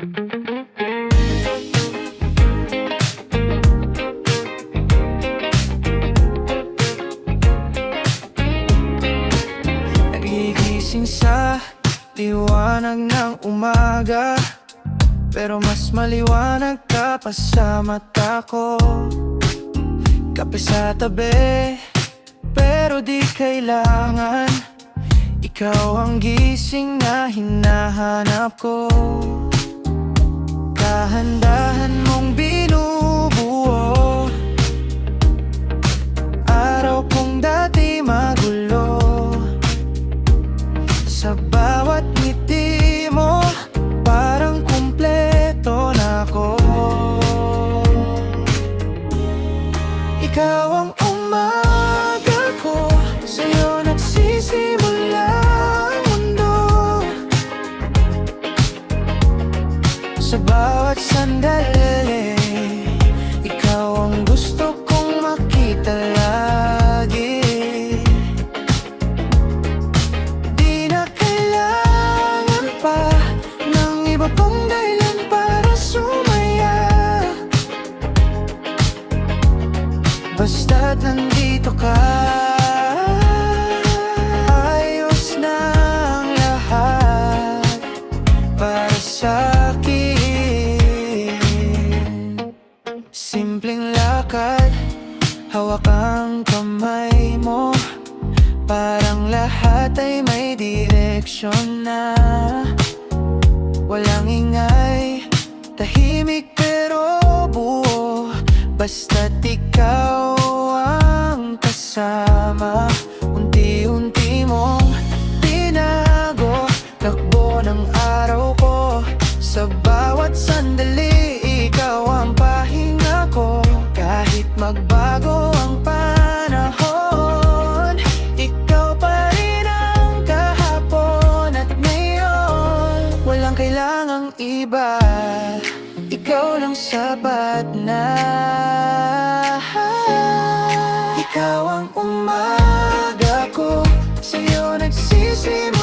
Nagigising sa liwanag ng umaga, pero mas maliwanag ka pa sa mata ko. Kape sa tabi, pero di kailangan. Ikaw ang gising na hinahanap ko. Dahan-dahan mong binubuo araw kong dati magulo. Sa bawat ngiti mo, parang kumpleto na ako. Ikaw ang umaga ko, sa'yo nagsisimula ang mundo. Sa bawat sandali, ikaw ang gusto kong makita lagi. Di na kailangan pa ng iba pang dahilan para sumaya. Basta't nandito ka, ayos na ang lahat para sa'kin. Simpleng lakad, hawak ang kamay mo, parang lahat ay may direksyon na. Walang ingay, tahimik pero buo. Basta't ikaw ang kasama. Unti-unti mong tinago takbo ng araw ko. Sa bawat sandali, ikaw ang pahinga ko. Kahit magbago ang panahon, ikaw pa rin ang kahapon at ngayon. Walang kailangang iba, ikaw lang sapat na. Ikaw ang umaga ko, sa'yo nagsisimula